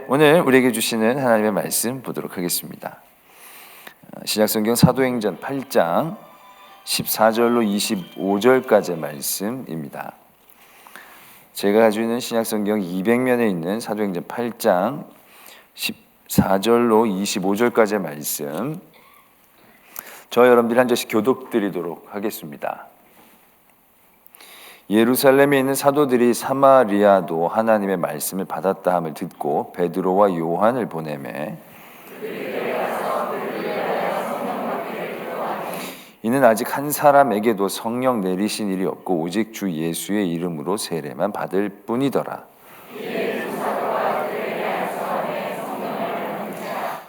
오늘 우리에게 주시는 하나님의 말씀 보도록 하겠습니다. 신약성경 사도행전 8장 14절로 25절까지의 말씀입니다. 제가 가지고 있는 신약성경 200면에 있는 사도행전 8장 14절로 25절까지의 말씀, 저 여러분들이 한 절씩 교독드리도록 하겠습니다. 예루살렘에 있는 사도들이 사마리아도 하나님의 말씀을 받았다 함을 듣고 베드로와 요한을 보내매 이는 아직 한 사람에게도 성령 내리신 일이 없고 오직 주 예수의 이름으로 세례만 받을 뿐이더라.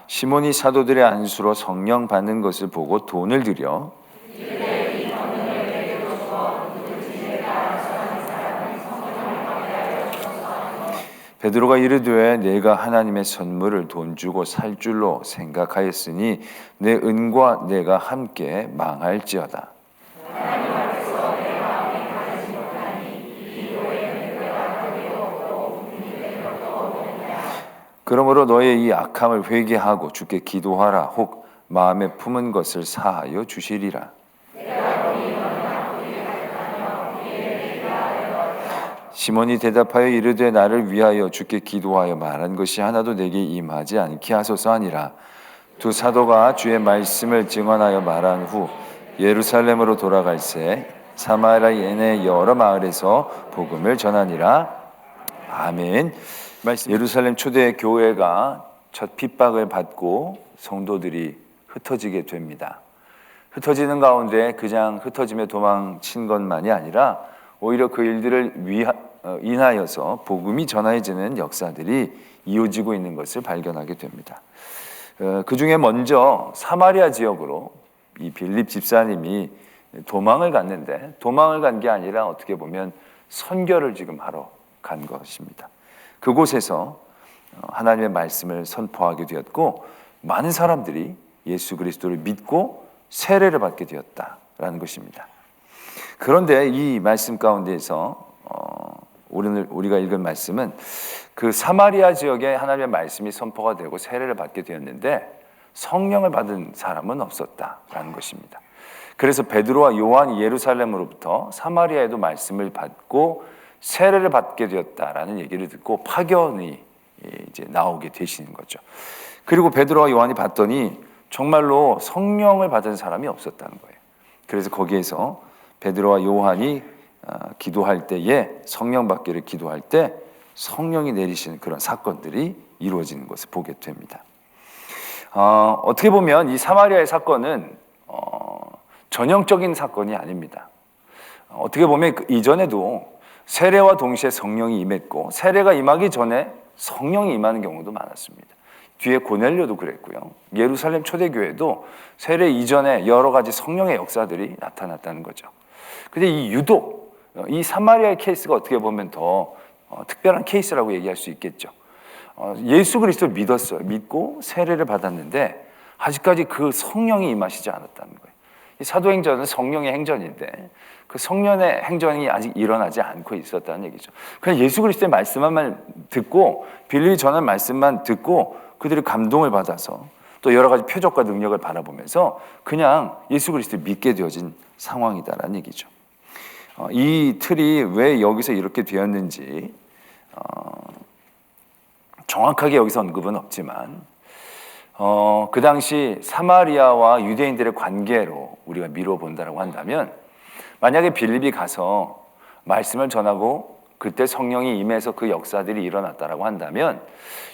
시몬이 사도들의 안수로 성령 받는 것을 보고 돈을 들여 베드로가 이르되 내가 하나님의 선물을 돈 주고 살 줄로 생각하였으니 내 은과 내가 함께 망할지어다. 그러므로 너의 이 악함을 회개하고 주께 기도하라. 혹 마음에 품은 것을 사하여 주시리라. 시몬이 대답하여 이르되 나를 위하여 주께 기도하여 말한 것이 하나도 내게 임하지 않게 하소서 하니라. 두 사도가 주의 말씀을 증언하여 말한 후 예루살렘으로 돌아갈새 사마리아 내 여러 마을에서 복음을 전하니라. 아멘. 예루살렘 초대 교회가 첫 핍박을 받고 성도들이 흩어지게 됩니다. 흩어지는 가운데 그냥 흩어지며 도망친 것만이 아니라 오히려 그 일들을 인하여서 복음이 전해지는 역사들이 이어지고 있는 것을 발견하게 됩니다. 그 중에 먼저 사마리아 지역으로 이 빌립 집사님이 도망을 갔는데, 도망을 간 게 아니라 어떻게 보면 선교를 지금 하러 간 것입니다. 그곳에서 하나님의 말씀을 선포하게 되었고 많은 사람들이 예수 그리스도를 믿고 세례를 받게 되었다라는 것입니다. 그런데 이 말씀 가운데에서 오늘 우리가 읽은 말씀은 그 사마리아 지역에 하나님의 말씀이 선포가 되고 세례를 받게 되었는데 성령을 받은 사람은 없었다라는 것입니다. 그래서 베드로와 요한이 예루살렘으로부터 사마리아에도 말씀을 받고 세례를 받게 되었다라는 얘기를 듣고 파견이 이제 나오게 되시는 거죠. 그리고 베드로와 요한이 봤더니 정말로 성령을 받은 사람이 없었다는 거예요. 그래서 거기에서 베드로와 요한이 기도할 때에 성령 받기를 기도할 때 성령이 내리시는 그런 사건들이 이루어지는 것을 보게 됩니다. 어떻게 보면 이 사마리아의 사건은 전형적인 사건이 아닙니다. 어떻게 보면 그 이전에도 세례와 동시에 성령이 임했고 세례가 임하기 전에 성령이 임하는 경우도 많았습니다. 뒤에 고넬료도 그랬고요. 예루살렘 초대교회도 세례 이전에 여러 가지 성령의 역사들이 나타났다는 거죠. 근데 이 유독 이 사마리아의 케이스가 어떻게 보면 더 특별한 케이스라고 얘기할 수 있겠죠. 예수 그리스도를 믿었어요. 믿고 세례를 받았는데 아직까지 그 성령이 임하시지 않았다는 거예요. 이 사도행전은 성령의 행전인데 그 성령의 행전이 아직 일어나지 않고 있었다는 얘기죠. 그냥 예수 그리스도의 말씀만 듣고 빌립이 전한 말씀만 듣고 그들이 감동을 받아서 또 여러 가지 표적과 능력을 바라보면서 그냥 예수 그리스도를 믿게 되어진 상황이다라는 얘기죠. 이 틀이 왜 여기서 이렇게 되었는지 정확하게 여기서 언급은 없지만 그 당시 사마리아와 유대인들의 관계로 우리가 미뤄본다고 한다면 만약에 빌립이 가서 말씀을 전하고 그때 성령이 임해서 그 역사들이 일어났다고 한다면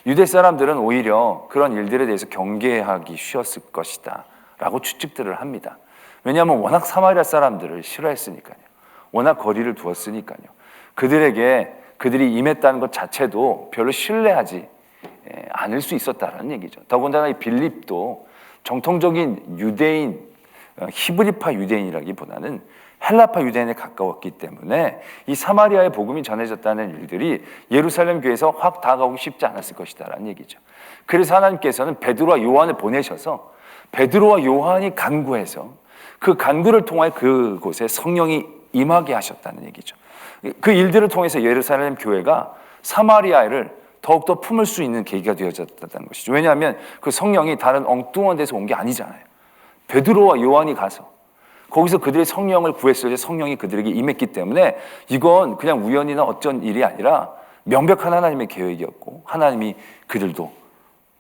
유대 사람들은 오히려 그런 일들에 대해서 경계하기 쉬웠을 것이다 라고 추측들을 합니다. 왜냐하면 워낙 사마리아 사람들을 싫어했으니까요. 워낙 거리를 두었으니까요. 그들이 임했다는 것 자체도 별로 신뢰하지 않을 수 있었다는 얘기죠. 더군다나 이 빌립도 정통적인 유대인, 히브리파 유대인이라기보다는 헬라파 유대인에 가까웠기 때문에 이 사마리아의 복음이 전해졌다는 일들이 예루살렘 교회에서 확 다가오기 쉽지 않았을 것이다라는 얘기죠. 그래서 하나님께서는 베드로와 요한을 보내셔서 베드로와 요한이 간구해서 그 간구를 통해 그곳에 성령이 임하게 하셨다는 얘기죠. 그 일들을 통해서 예루살렘 교회가 사마리아를 더욱더 품을 수 있는 계기가 되어졌다는 것이죠. 왜냐하면 그 성령이 다른 엉뚱한 데서 온 게 아니잖아요. 베드로와 요한이 가서 거기서 그들의 성령을 구했을 때 성령이 그들에게 임했기 때문에 이건 그냥 우연이나 어쩐 일이 아니라 명백한 하나님의 계획이었고, 하나님이 그들도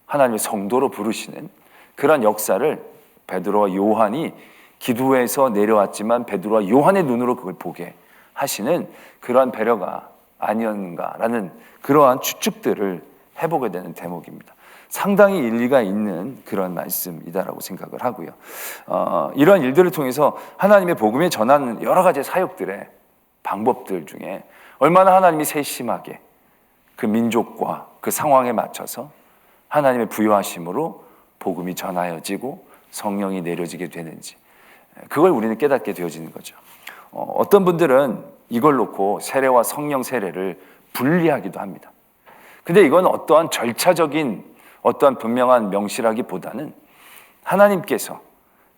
하나님의 성도로 부르시는 그런 역사를 베드로와 요한이 기도해서 내려왔지만 베드로와 요한의 눈으로 그걸 보게 하시는 그러한 배려가 아니었는가라는 그러한 추측들을 해보게 되는 대목입니다. 상당히 일리가 있는 그런 말씀이다라고 생각을 하고요. 이러한 일들을 통해서 하나님의 복음에 전하는 여러 가지 사역들의 방법들 중에 얼마나 하나님이 세심하게 그 민족과 그 상황에 맞춰서 하나님의 부요하심으로 복음이 전하여지고 성령이 내려지게 되는지, 그걸 우리는 깨닫게 되어지는 거죠. 어떤 분들은 이걸 놓고 세례와 성령 세례를 분리하기도 합니다. 근데 이건 어떠한 절차적인 어떠한 분명한 명시라기보다는 하나님께서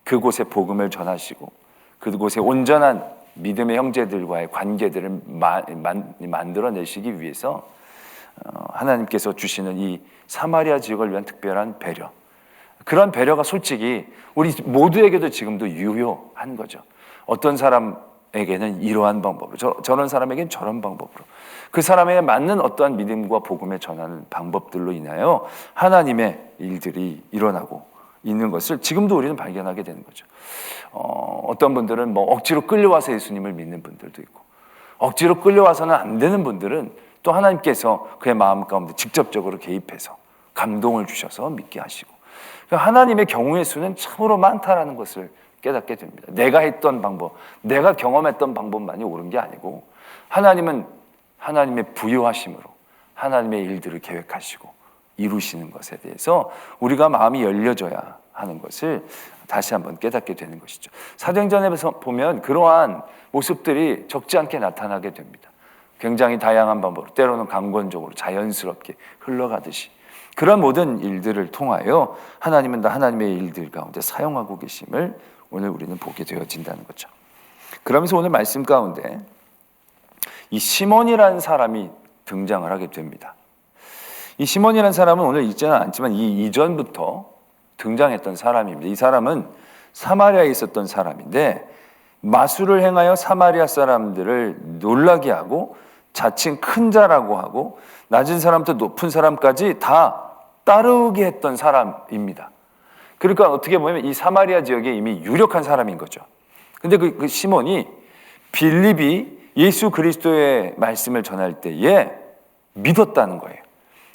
그곳에 복음을 전하시고 그곳에 온전한 믿음의 형제들과의 관계들을 만들어내시기 위해서 하나님께서 주시는 이 사마리아 지역을 위한 특별한 배려, 그런 배려가 솔직히 우리 모두에게도 지금도 유효한 거죠. 어떤 사람에게는 이러한 방법으로, 저런 사람에게는 저런 방법으로, 그 사람에 맞는 어떠한 믿음과 복음에 전하는 방법들로 인하여 하나님의 일들이 일어나고 있는 것을 지금도 우리는 발견하게 되는 거죠. 어떤 분들은 뭐 억지로 끌려와서 예수님을 믿는 분들도 있고, 억지로 끌려와서는 안 되는 분들은 또 하나님께서 그의 마음 가운데 직접적으로 개입해서 감동을 주셔서 믿게 하시고, 하나님의 경우의 수는 참으로 많다라는 것을 깨닫게 됩니다. 내가 했던 방법, 내가 경험했던 방법만이 옳은 게 아니고 하나님은 하나님의 부요하심으로 하나님의 일들을 계획하시고 이루시는 것에 대해서 우리가 마음이 열려져야 하는 것을 다시 한번 깨닫게 되는 것이죠. 사도행전에서 보면 그러한 모습들이 적지 않게 나타나게 됩니다. 굉장히 다양한 방법으로, 때로는 강권적으로 자연스럽게 흘러가듯이 그런 모든 일들을 통하여 하나님은 다 하나님의 일들 가운데 사용하고 계심을 오늘 우리는 보게 되어진다는 거죠. 그러면서 오늘 말씀 가운데 이 시몬이라는 사람이 등장을 하게 됩니다. 이 시몬이라는 사람은 오늘 있지는 않지만 이 이전부터 등장했던 사람입니다. 이 사람은 사마리아에 있었던 사람인데 마술을 행하여 사마리아 사람들을 놀라게 하고 자칭 큰 자라고 하고 낮은 사람부터 높은 사람까지 다 따르게 했던 사람입니다. 그러니까 어떻게 보면 이 사마리아 지역에 이미 유력한 사람인 거죠. 근데 그 시몬이 빌립이 예수 그리스도의 말씀을 전할 때에 믿었다는 거예요.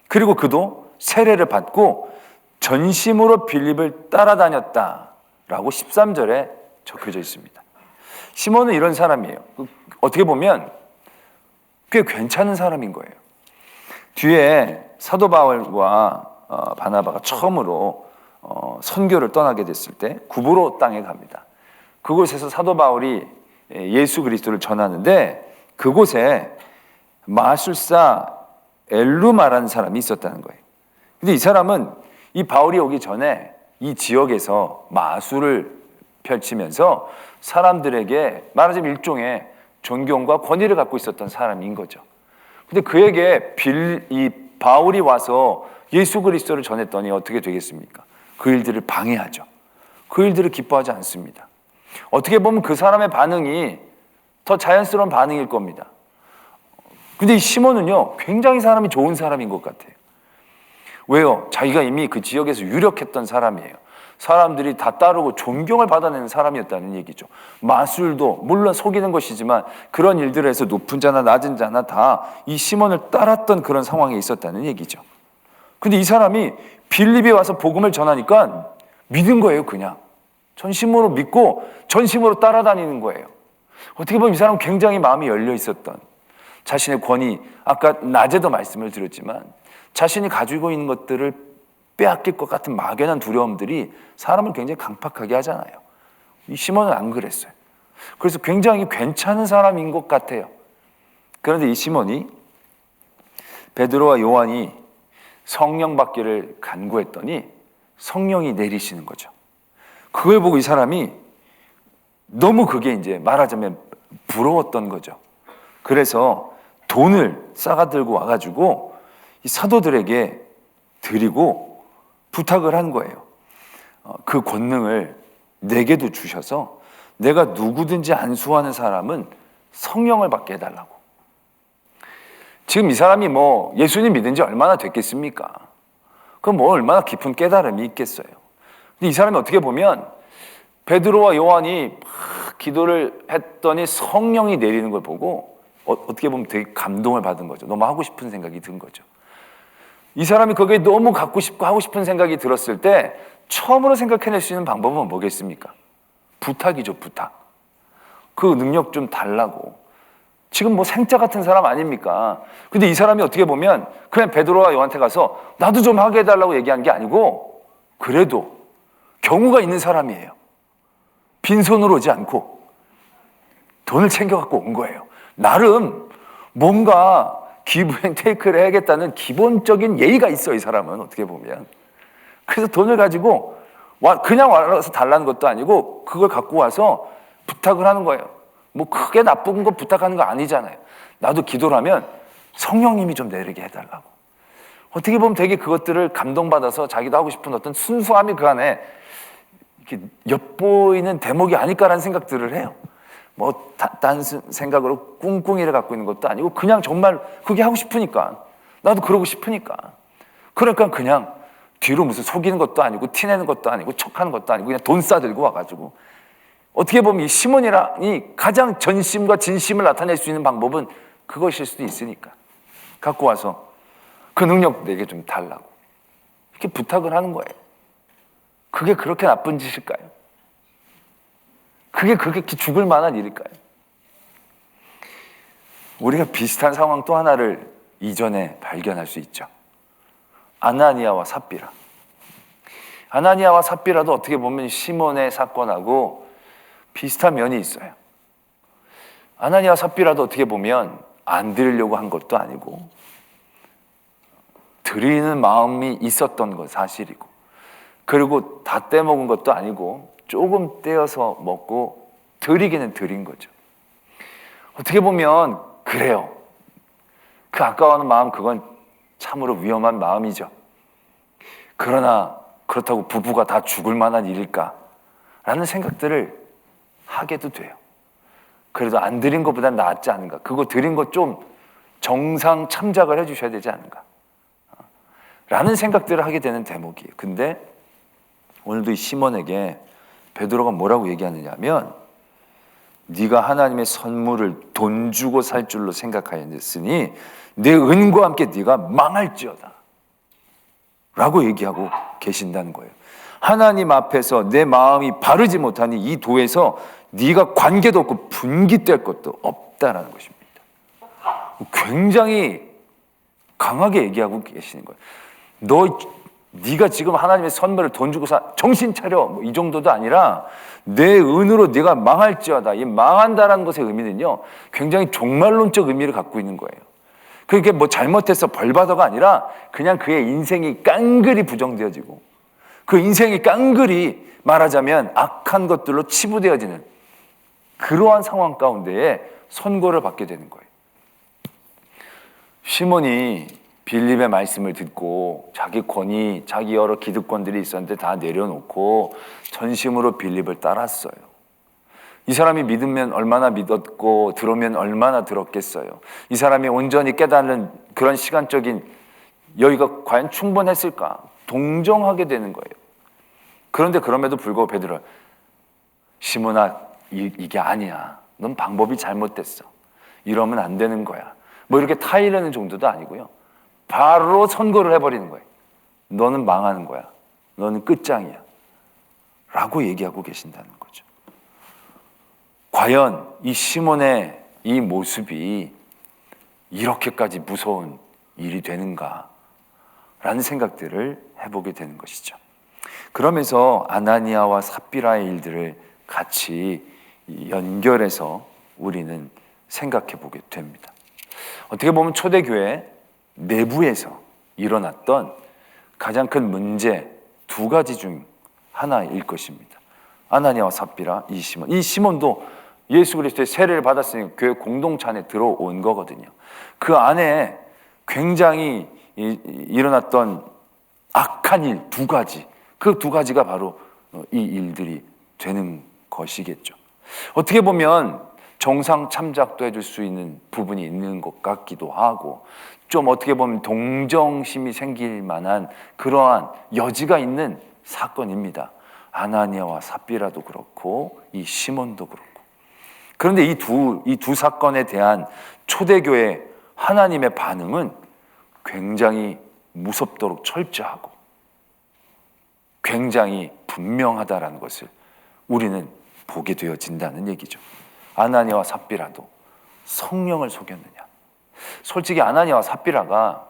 그리고 그도 세례를 받고 전심으로 빌립을 따라다녔다라고 13절에 적혀져 있습니다. 시몬은 이런 사람이에요. 어떻게 보면 꽤 괜찮은 사람인 거예요. 뒤에 사도 바울과 바나바가 처음으로 선교를 떠나게 됐을 때 구브로 땅에 갑니다. 그곳에서 사도 바울이 예수 그리스도를 전하는데 그곳에 마술사 엘루마라는 사람이 있었다는 거예요. 근데 이 사람은 이 바울이 오기 전에 이 지역에서 마술을 펼치면서 사람들에게 말하자면 일종의 존경과 권위를 갖고 있었던 사람인 거죠. 근데 그에게 이 바울이 와서 예수 그리스도를 전했더니 어떻게 되겠습니까? 그 일들을 방해하죠. 그 일들을 기뻐하지 않습니다. 어떻게 보면 그 사람의 반응이 더 자연스러운 반응일 겁니다. 근데 이 시몬은요, 굉장히 사람이 좋은 사람인 것 같아요. 왜요? 자기가 이미 그 지역에서 유력했던 사람이에요. 사람들이 다 따르고 존경을 받아내는 사람이었다는 얘기죠. 마술도 물론 속이는 것이지만 그런 일들을 해서 높은 자나 낮은 자나 다 이 시몬을 따랐던 그런 상황에 있었다는 얘기죠. 근데 이 사람이 빌립이 와서 복음을 전하니까 믿은 거예요. 그냥 전심으로 믿고 전심으로 따라다니는 거예요. 어떻게 보면 이 사람은 굉장히 마음이 열려 있었던, 자신의 권위, 아까 낮에도 말씀을 드렸지만 자신이 가지고 있는 것들을 빼앗길 것 같은 막연한 두려움들이 사람을 굉장히 강팍하게 하잖아요. 이 시몬은 안 그랬어요. 그래서 굉장히 괜찮은 사람인 것 같아요. 그런데 이 시몬이 베드로와 요한이 성령 받기를 간구했더니 성령이 내리시는 거죠. 그걸 보고 이 사람이 너무 그게 이제 말하자면 부러웠던 거죠. 그래서 돈을 싸가들고 와가지고 이 사도들에게 드리고 부탁을 한 거예요. 그 권능을 내게도 주셔서 내가 누구든지 안수하는 사람은 성령을 받게 해달라고. 지금 이 사람이 뭐 예수님 믿은 지 얼마나 됐겠습니까? 그럼 뭐 얼마나 깊은 깨달음이 있겠어요. 근데 이 사람이 어떻게 보면 베드로와 요한이 막 기도를 했더니 성령이 내리는 걸 보고 어떻게 보면 되게 감동을 받은 거죠. 너무 하고 싶은 생각이 든 거죠. 이 사람이 거기에 너무 갖고 싶고 하고 싶은 생각이 들었을 때 처음으로 생각해낼 수 있는 방법은 뭐겠습니까? 부탁이죠, 부탁. 그 능력 좀 달라고. 지금 뭐 생짜 같은 사람 아닙니까? 근데 이 사람이 어떻게 보면 그냥 베드로와 요한테 가서 나도 좀 하게 해달라고 얘기한 게 아니고 그래도 경우가 있는 사람이에요. 빈손으로 오지 않고 돈을 챙겨갖고 온 거예요. 나름 뭔가 기브 앤 테이크를 해야겠다는 기본적인 예의가 있어, 이 사람은 어떻게 보면. 그래서 돈을 가지고 그냥 와서 달라는 것도 아니고 그걸 갖고 와서 부탁을 하는 거예요. 뭐 크게 나쁜 거 부탁하는 거 아니잖아요. 나도 기도를 하면 성령님이 좀 내리게 해달라고. 어떻게 보면 되게 그것들을 감동받아서 자기도 하고 싶은 어떤 순수함이 그 안에 이렇게 엿보이는 대목이 아닐까라는 생각들을 해요. 뭐 단순 생각으로 꿍꿍이를 갖고 있는 것도 아니고 그냥 정말 그게 하고 싶으니까, 나도 그러고 싶으니까. 그러니까 그냥 뒤로 무슨 속이는 것도 아니고 티내는 것도 아니고 척하는 것도 아니고 그냥 돈 싸들고 와가지고, 어떻게 보면 이 시몬이라니 가장 전심과 진심을 나타낼 수 있는 방법은 그것일 수도 있으니까 갖고 와서 그 능력 내게 좀 달라고 이렇게 부탁을 하는 거예요. 그게 그렇게 나쁜 짓일까요? 그게 그렇게 죽을 만한 일일까요? 우리가 비슷한 상황 또 하나를 이전에 발견할 수 있죠. 아나니아와 삽비라. 아나니아와 삽비라도 어떻게 보면 시몬의 사건하고 비슷한 면이 있어요. 아나니아와 삽비라도 어떻게 보면 안 드리려고 한 것도 아니고 드리는 마음이 있었던 건 사실이고, 그리고 다 떼먹은 것도 아니고 조금 떼어서 먹고 드리기는 드린 거죠. 어떻게 보면 그래요. 그 아까워하는 마음, 그건 참으로 위험한 마음이죠. 그러나 그렇다고 부부가 다 죽을 만한 일일까? 라는 생각들을 하게도 돼요. 그래도 안 드린 것보단 낫지 않은가? 그거 드린 것 좀 정상 참작을 해주셔야 되지 않은가? 라는 생각들을 하게 되는 대목이에요. 근데 오늘도 이 시몬에게 베드로가 뭐라고 얘기하느냐 하면, 네가 하나님의 선물을 돈 주고 살 줄로 생각하였으니 내 은과 함께 네가 망할지어다 라고 얘기하고 계신다는 거예요. 하나님 앞에서 내 마음이 바르지 못하니 이 도에서 네가 관계도 없고 분기될 것도 없다라는 것입니다. 굉장히 강하게 얘기하고 계시는 거예요. 네가 지금 하나님의 선물을 돈 주고 정신 차려, 뭐 이 정도도 아니라 내 은으로 네가 망할지어다. 이 망한다라는 것의 의미는요, 굉장히 종말론적 의미를 갖고 있는 거예요. 그게 뭐 잘못해서 벌받아가 아니라 그냥 그의 인생이 깡그리 부정되어지고 그 인생이 깡그리 말하자면 악한 것들로 치부되어지는 그러한 상황 가운데에 선고를 받게 되는 거예요. 시몬이 빌립의 말씀을 듣고 자기 권위, 자기 여러 기득권들이 있었는데 다 내려놓고 전심으로 빌립을 따랐어요. 이 사람이 믿으면 얼마나 믿었고 들으면 얼마나 들었겠어요. 이 사람이 온전히 깨닫는 그런 시간적인 여유가 과연 충분했을까? 동정하게 되는 거예요. 그런데 그럼에도 불구하고 베드로가, 시몬아, 이게 아니야. 넌 방법이 잘못됐어. 이러면 안 되는 거야. 뭐 이렇게 타이르는 정도도 아니고요. 바로 선고를 해버리는 거예요. 너는 망하는 거야. 너는 끝장이야. 라고 얘기하고 계신다는 거죠. 과연 이 시몬의 이 모습이 이렇게까지 무서운 일이 되는가? 라는 생각들을 해보게 되는 것이죠. 그러면서 아나니아와 삽비라의 일들을 같이 연결해서 우리는 생각해 보게 됩니다. 어떻게 보면 초대교회 내부에서 일어났던 가장 큰 문제 두 가지 중 하나일 것입니다. 아나니아와 삽비라, 이 시몬. 이 시몬도 예수 그리스도의 세례를 받았으니 교회 공동체 안에 들어온 거거든요. 그 안에 굉장히 일어났던 악한 일 두 가지, 그 두 가지가 바로 이 일들이 되는 것이겠죠. 어떻게 보면 정상 참작도 해줄 수 있는 부분이 있는 것 같기도 하고, 좀 어떻게 보면 동정심이 생길 만한 그러한 여지가 있는 사건입니다. 아나니아와 삽비라도 그렇고 이 시몬도 그렇고. 그런데 이 두 사건에 대한 초대교회 하나님의 반응은 굉장히 무섭도록 철저하고 굉장히 분명하다라는 것을 우리는 보게 되어진다는 얘기죠. 아나니아와 삽비라도 성령을 속였느냐? 솔직히 아나니아와 삽비라가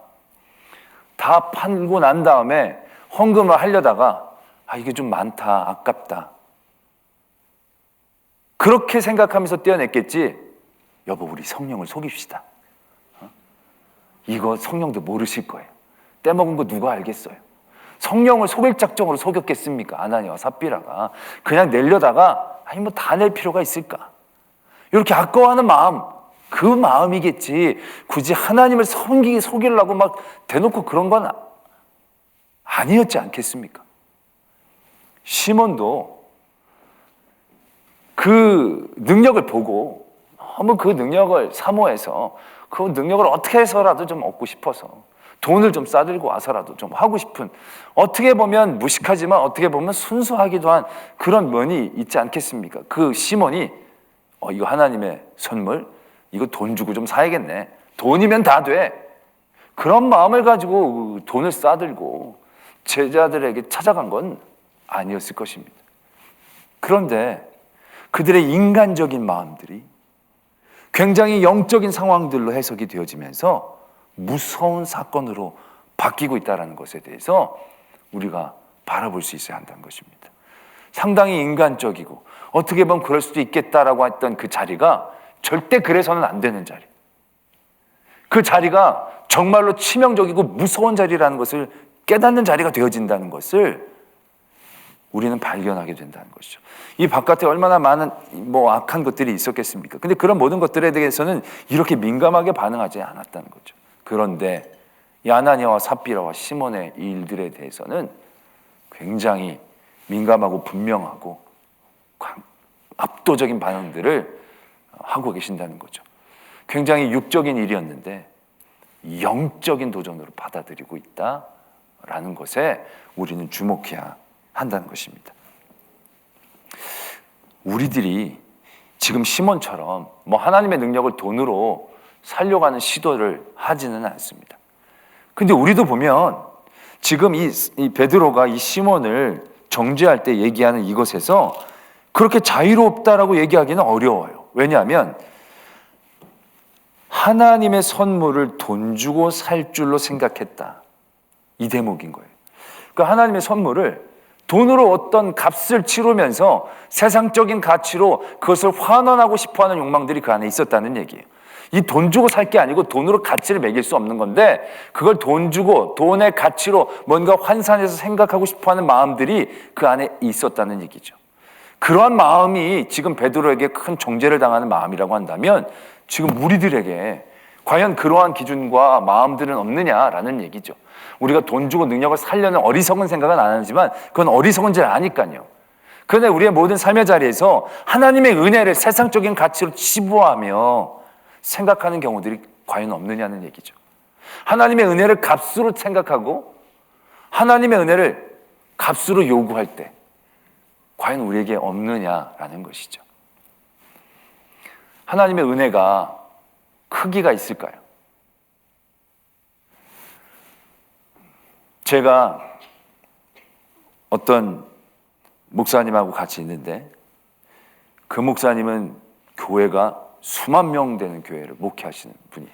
다 팔고 난 다음에 헌금을 하려다가 이게 좀 많다, 아깝다, 그렇게 생각하면서 떼어냈겠지. 여보, 우리 성령을 속입시다. 이거 성령도 모르실 거예요. 떼먹은 거 누가 알겠어요? 성령을 속일 작정으로 속였겠습니까? 아나니아와 삽비라가 그냥 내려다가 뭐 다 낼 필요가 있을까? 이렇게 아까워하는 마음, 그 마음이겠지. 굳이 하나님을 속이려고 막 대놓고 그런 건 아니었지 않겠습니까? 시몬도 그 능력을 보고 너무 그 능력을 사모해서 그 능력을 어떻게 해서라도 좀 얻고 싶어서 돈을 좀 싸들고 와서라도 좀 하고 싶은, 어떻게 보면 무식하지만 어떻게 보면 순수하기도 한 그런 면이 있지 않겠습니까? 그 시몬이 이거 하나님의 선물, 이거 돈 주고 좀 사야겠네, 돈이면 다 돼, 그런 마음을 가지고 돈을 싸들고 제자들에게 찾아간 건 아니었을 것입니다. 그런데 그들의 인간적인 마음들이 굉장히 영적인 상황들로 해석이 되어지면서 무서운 사건으로 바뀌고 있다는 것에 대해서 우리가 바라볼 수 있어야 한다는 것입니다. 상당히 인간적이고 어떻게 보면 그럴 수도 있겠다라고 했던 그 자리가 절대 그래서는 안 되는 자리, 그 자리가 정말로 치명적이고 무서운 자리라는 것을 깨닫는 자리가 되어진다는 것을 우리는 발견하게 된다는 것이죠. 이 바깥에 얼마나 많은 악한 것들이 있었겠습니까? 근데 그런 모든 것들에 대해서는 이렇게 민감하게 반응하지 않았다는 거죠. 그런데 이 아나니아와 삽비라와 시몬의 이 일들에 대해서는 굉장히 민감하고 분명하고 압도적인 반응들을 하고 계신다는 거죠. 굉장히 육적인 일이었는데 영적인 도전으로 받아들이고 있다라는 것에 우리는 주목해야 한다는 것입니다. 우리들이 지금 시몬처럼 하나님의 능력을 돈으로 살려고 하는 시도를 하지는 않습니다. 근데 우리도 보면 지금 이 베드로가 이 시몬을 정죄할 때 얘기하는 이것에서 그렇게 자유롭다라고 얘기하기는 어려워요. 왜냐하면 하나님의 선물을 돈 주고 살 줄로 생각했다, 이 대목인 거예요. 그러니까 하나님의 선물을 돈으로 어떤 값을 치르면서 세상적인 가치로 그것을 환원하고 싶어하는 욕망들이 그 안에 있었다는 얘기예요. 이 돈 주고 살 게 아니고 돈으로 가치를 매길 수 없는 건데, 그걸 돈 주고 돈의 가치로 뭔가 환산해서 생각하고 싶어하는 마음들이 그 안에 있었다는 얘기죠. 그러한 마음이 지금 베드로에게 큰 정죄를 당하는 마음이라고 한다면 지금 우리들에게 과연 그러한 기준과 마음들은 없느냐라는 얘기죠. 우리가 돈 주고 능력을 살려는 어리석은 생각은 안 하지만 그건 어리석은 줄 아니까요. 그런데 우리의 모든 삶의 자리에서 하나님의 은혜를 세상적인 가치로 치부하며 생각하는 경우들이 과연 없느냐는 얘기죠. 하나님의 은혜를 값으로 생각하고 하나님의 은혜를 값으로 요구할 때 과연 우리에게 없느냐라는 것이죠. 하나님의 은혜가 크기가 있을까요? 제가 어떤 목사님하고 같이 있는데 그 목사님은 교회가 수만 명 되는 교회를 목회하시는 분이에요.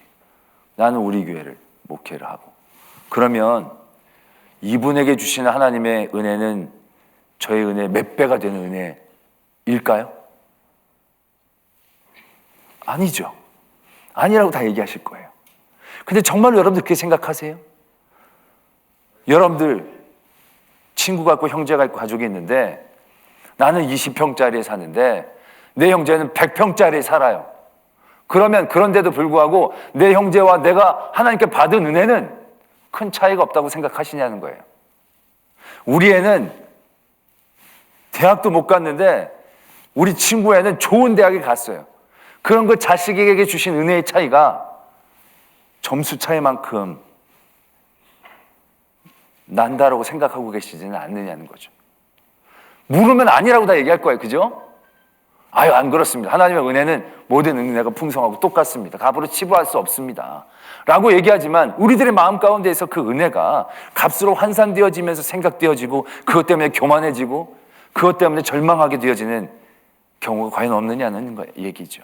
나는 우리 교회를 목회를 하고, 그러면 이분에게 주시는 하나님의 은혜는 저의 은혜 몇 배가 되는 은혜일까요? 아니죠. 아니라고 다 얘기하실 거예요. 근데 정말로 여러분들 그렇게 생각하세요? 여러분들 친구가 있고 형제가 있고 가족이 있는데 나는 20평짜리에 사는데 내 형제는 100평짜리에 살아요. 그러면 그런데도 불구하고 내 형제와 내가 하나님께 받은 은혜는 큰 차이가 없다고 생각하시냐는 거예요. 우리 애는 대학도 못 갔는데 우리 친구 애는 좋은 대학에 갔어요. 그런 그 자식에게 주신 은혜의 차이가 점수 차이만큼 난다라고 생각하고 계시지는 않느냐는 거죠. 물으면 아니라고 다 얘기할 거예요. 그죠? 아유, 안 그렇습니다. 하나님의 은혜는 모든 은혜가 풍성하고 똑같습니다. 값으로 치부할 수 없습니다. 라고 얘기하지만 우리들의 마음 가운데에서 그 은혜가 값으로 환산되어지면서 생각되어지고 그것 때문에 교만해지고 그것 때문에 절망하게 되어지는 경우가 과연 없느냐는 얘기죠.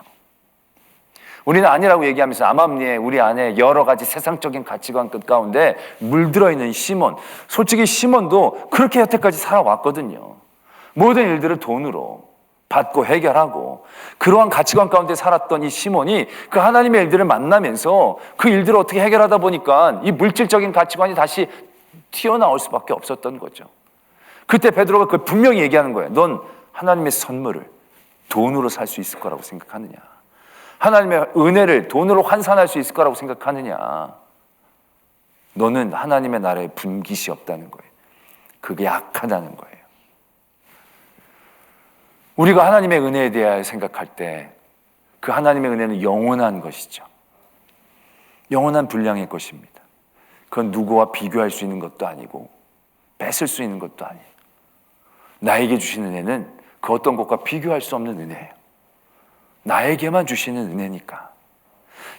우리는 아니라고 얘기하면서 암암리에 우리 안에 여러 가지 세상적인 가치관 끝 가운데 물들어 있는 시몬, 솔직히 시몬도 그렇게 여태까지 살아왔거든요. 모든 일들을 돈으로 받고 해결하고 그러한 가치관 가운데 살았던 이 시몬이 그 하나님의 일들을 만나면서 그 일들을 어떻게 해결하다 보니까 이 물질적인 가치관이 다시 튀어나올 수밖에 없었던 거죠. 그때 베드로가 그 분명히 얘기하는 거예요. 넌 하나님의 선물을 돈으로 살 수 있을 거라고 생각하느냐? 하나님의 은혜를 돈으로 환산할 수 있을 거라고 생각하느냐? 너는 하나님의 나라에 분깃이 없다는 거예요. 그게 약하다는 거예요. 우리가 하나님의 은혜에 대하여 생각할 때 그 하나님의 은혜는 영원한 것이죠. 영원한 분량의 것입니다. 그건 누구와 비교할 수 있는 것도 아니고 뺏을 수 있는 것도 아니에요. 나에게 주신 은혜는 그 어떤 것과 비교할 수 없는 은혜예요. 나에게만 주시는 은혜니까.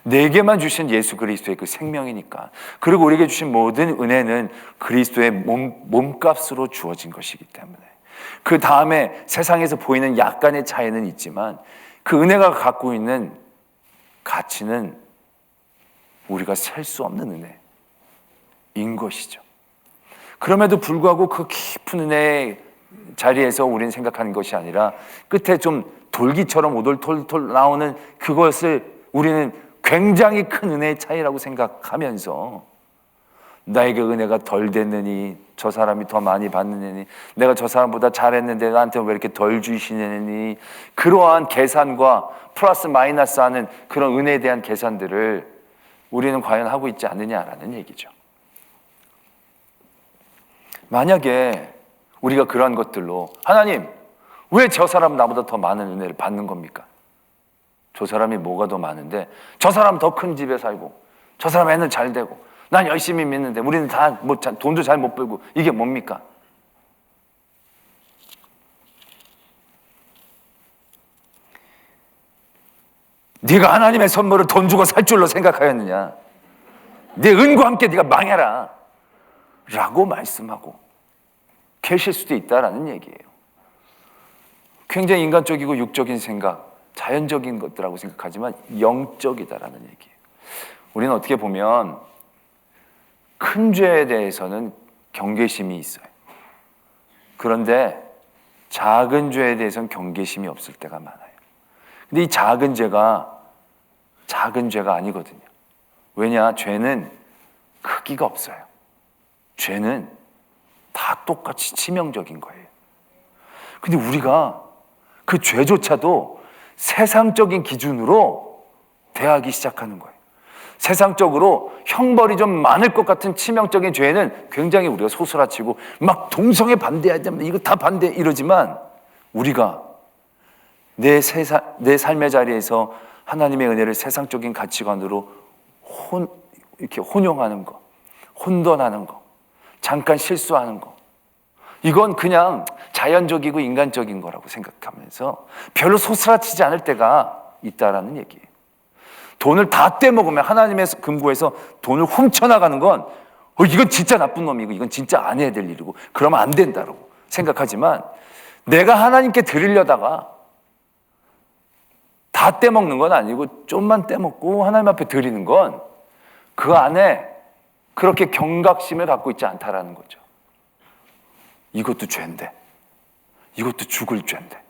내게만 주신 예수 그리스도의 그 생명이니까. 그리고 우리에게 주신 모든 은혜는 그리스도의 몸값으로 주어진 것이기 때문에. 그 다음에 세상에서 보이는 약간의 차이는 있지만 그 은혜가 갖고 있는 가치는 우리가 셀 수 없는 은혜인 것이죠. 그럼에도 불구하고 그 깊은 은혜의 자리에서 우리는 생각하는 것이 아니라 끝에 좀 돌기처럼 오돌톨톨 나오는 그것을 우리는 굉장히 큰 은혜의 차이라고 생각하면서 나에게 은혜가 덜 됐느니 저 사람이 더 많이 받느니 내가 저 사람보다 잘했는데 나한테 왜 이렇게 덜 주시느니 그러한 계산과 플러스 마이너스 하는 그런 은혜에 대한 계산들을 우리는 과연 하고 있지 않느냐라는 얘기죠. 만약에 우리가 그러한 것들로 하나님 왜 저 사람은 나보다 더 많은 은혜를 받는 겁니까? 저 사람이 뭐가 더 많은데 저 사람 더 큰 집에 살고 저 사람 애는 잘 되고 난 열심히 믿는데 우리는 다 뭐 돈도 잘 못 벌고 이게 뭡니까? 네가 하나님의 선물을 돈 주고 살 줄로 생각하였느냐? 네 은과 함께 네가 망해라 라고 말씀하고 계실 수도 있다라는 얘기예요. 굉장히 인간적이고 육적인 생각, 자연적인 것들이라고 생각하지만 영적이다라는 얘기예요. 우리는 어떻게 보면 큰 죄에 대해서는 경계심이 있어요. 그런데 작은 죄에 대해서는 경계심이 없을 때가 많아요. 근데 이 작은 죄가 아니거든요. 왜냐? 죄는 크기가 없어요. 죄는 다 똑같이 치명적인 거예요. 근데 우리가 그 죄조차도 세상적인 기준으로 대하기 시작하는 거예요. 세상적으로 형벌이 좀 많을 것 같은 치명적인 죄는 굉장히 우리가 소스라치고 막 동성애 반대해야 됩니다. 이거 다 반대 이러지만 우리가 내 삶의 자리에서 하나님의 은혜를 세상적인 가치관으로 이렇게 혼용하는 거, 혼돈하는 거, 잠깐 실수하는 거, 이건 그냥 자연적이고 인간적인 거라고 생각하면서 별로 소스라치지 않을 때가 있다라는 얘기예요. 돈을 다 떼먹으면 하나님의 금고에서 돈을 훔쳐나가는 건 이건 진짜 나쁜 놈이고 이건 진짜 안 해야 될 일이고 그러면 안 된다고 생각하지만 내가 하나님께 드리려다가 다 떼먹는 건 아니고 좀만 떼먹고 하나님 앞에 드리는 건 그 안에 그렇게 경각심을 갖고 있지 않다라는 거죠. 이것도 죄인데, 이것도 죽을 죄인데,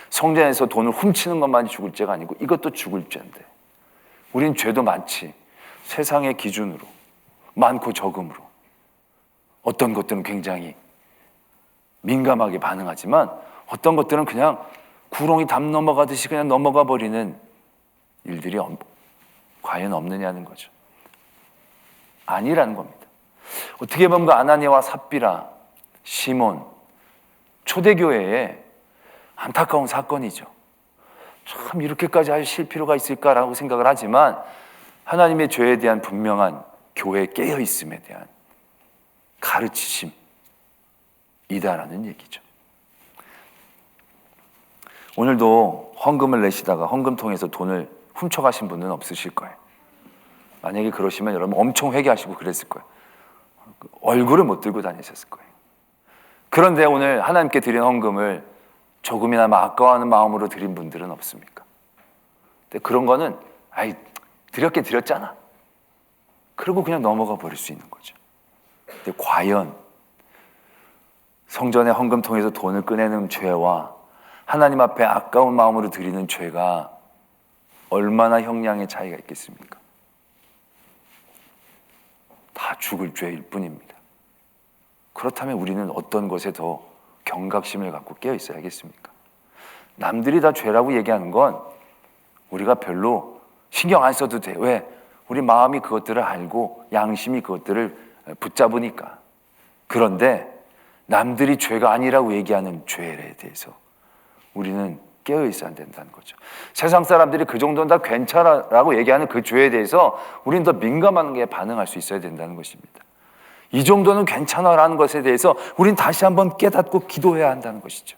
성전에서 돈을 훔치는 것만이 죽을 죄가 아니고 이것도 죽을 죄인데, 우린 죄도 많지. 세상의 기준으로 많고 적음으로 어떤 것들은 굉장히 민감하게 반응하지만 어떤 것들은 그냥 구렁이 담 넘어가듯이 그냥 넘어가 버리는 일들이 과연 없느냐는 거죠. 아니라는 겁니다. 어떻게 보면 그 아나니아와 삽비라, 시몬, 초대교회의 안타까운 사건이죠. 참 이렇게까지 하실 필요가 있을까라고 생각을 하지만 하나님의 죄에 대한 분명한 교회의 깨어있음에 대한 가르치심이다라는 얘기죠. 오늘도 헌금을 내시다가 헌금통에서 돈을 훔쳐가신 분은 없으실 거예요. 만약에 그러시면 여러분 엄청 회개하시고 그랬을 거예요. 얼굴을 못 들고 다니셨을 거예요. 그런데 오늘 하나님께 드린 헌금을 조금이나마 아까워하는 마음으로 드린 분들은 없습니까? 근데 그런 거는 드렸긴 드렸잖아. 그리고 그냥 넘어가 버릴 수 있는 거죠. 근데 과연 성전의 헌금통에서 돈을 꺼내는 죄와 하나님 앞에 아까운 마음으로 드리는 죄가 얼마나 형량의 차이가 있겠습니까? 다 죽을 죄일 뿐입니다. 그렇다면 우리는 어떤 것에 더 경각심을 갖고 깨어 있어야겠습니까? 남들이 다 죄라고 얘기하는 건 우리가 별로 신경 안 써도 돼. 왜? 우리 마음이 그것들을 알고 양심이 그것들을 붙잡으니까. 그런데 남들이 죄가 아니라고 얘기하는 죄에 대해서 우리는 깨어 있어야 된다는 거죠. 세상 사람들이 그 정도는 다 괜찮아라고 얘기하는 그 죄에 대해서 우리는 더 민감하게 반응할 수 있어야 된다는 것입니다. 이 정도는 괜찮아라는 것에 대해서 우리는 다시 한번 깨닫고 기도해야 한다는 것이죠.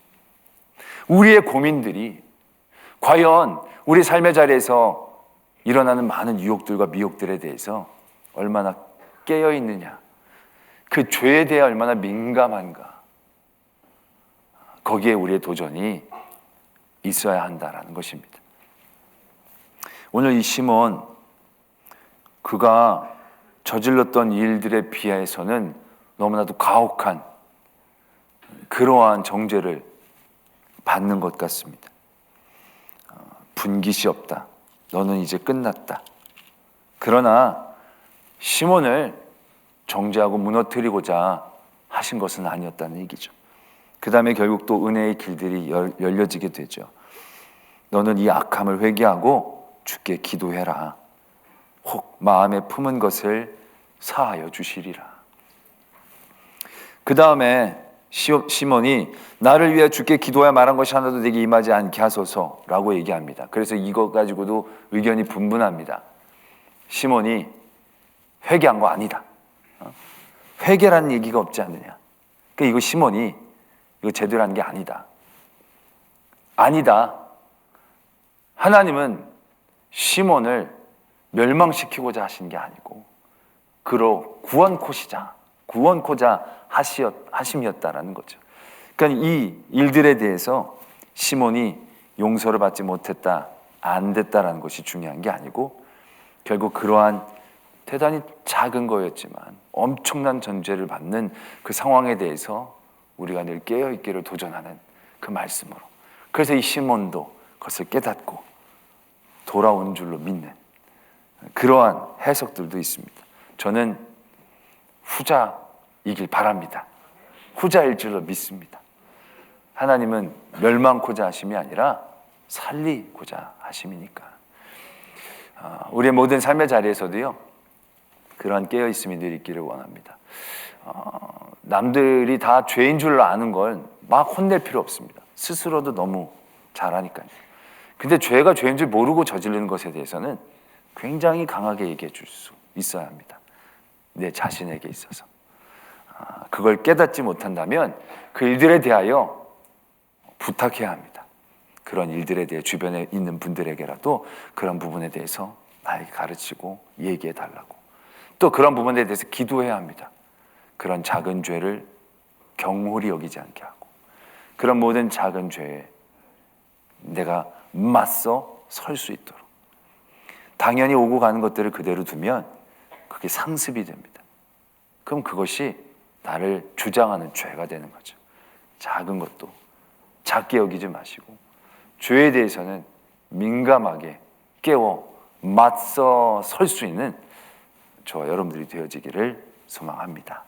우리의 고민들이 과연 우리 삶의 자리에서 일어나는 많은 유혹들과 미혹들에 대해서 얼마나 깨어 있느냐, 그 죄에 대해 얼마나 민감한가, 거기에 우리의 도전이 있어야 한다라는 것입니다. 오늘 이 시몬, 그가 저질렀던 일들에 비해서는 너무나도 가혹한 그러한 정죄를 받는 것 같습니다. 분깃이 없다. 너는 이제 끝났다. 그러나 시몬을 정죄하고 무너뜨리고자 하신 것은 아니었다는 얘기죠. 그 다음에 결국 또 은혜의 길들이 열려지게 되죠. 너는 이 악함을 회개하고 주께 기도해라. 혹 마음에 품은 것을 사하여 주시리라. 그 다음에 시몬이 나를 위해 주께 기도하여 말한 것이 하나도 내게 임하지 않게 하소서라고 얘기합니다. 그래서 이것 가지고도 의견이 분분합니다. 시몬이 회개한 거 아니다. 회개라는 얘기가 없지 않느냐. 그러니까 이거 시몬이 이거 제대로 한 게 아니다. 아니다. 하나님은 시몬을 멸망시키고자 하신 게 아니고 그로 구원코자 하심이었다라는 거죠. 그러니까 이 일들에 대해서 시몬이 용서를 받지 못했다, 안 됐다라는 것이 중요한 게 아니고 결국 그러한 대단히 작은 거였지만 엄청난 전죄를 받는 그 상황에 대해서 우리가 늘 깨어있기를 도전하는 그 말씀으로, 그래서 이 시몬도 그것을 깨닫고 돌아온 줄로 믿는 그러한 해석들도 있습니다. 저는 후자이길 바랍니다. 후자일 줄로 믿습니다. 하나님은 멸망코자 하심이 아니라 살리고자 하심이니까. 우리의 모든 삶의 자리에서도요, 그러한 깨어있음이 늘 있기를 원합니다. 남들이 다 죄인 줄 아는 걸 막 혼낼 필요 없습니다. 스스로도 너무 잘 아니까요. 근데 죄가 죄인 줄 모르고 저지르는 것에 대해서는 굉장히 강하게 얘기해 줄 수 있어야 합니다. 내 자신에게 있어서. 그걸 깨닫지 못한다면 그 일들에 대하여 부탁해야 합니다. 그런 일들에 대해 주변에 있는 분들에게라도 그런 부분에 대해서 나에게 가르치고 얘기해 달라고. 또 그런 부분에 대해서 기도해야 합니다. 그런 작은 죄를 경홀히 여기지 않게 하고 그런 모든 작은 죄에 내가 맞서 설 수 있도록. 당연히 오고 가는 것들을 그대로 두면 그게 상습이 됩니다. 그럼 그것이 나를 주장하는 죄가 되는 거죠. 작은 것도 작게 여기지 마시고 죄에 대해서는 민감하게 깨워 맞서 설 수 있는 저와 여러분들이 되어지기를 소망합니다.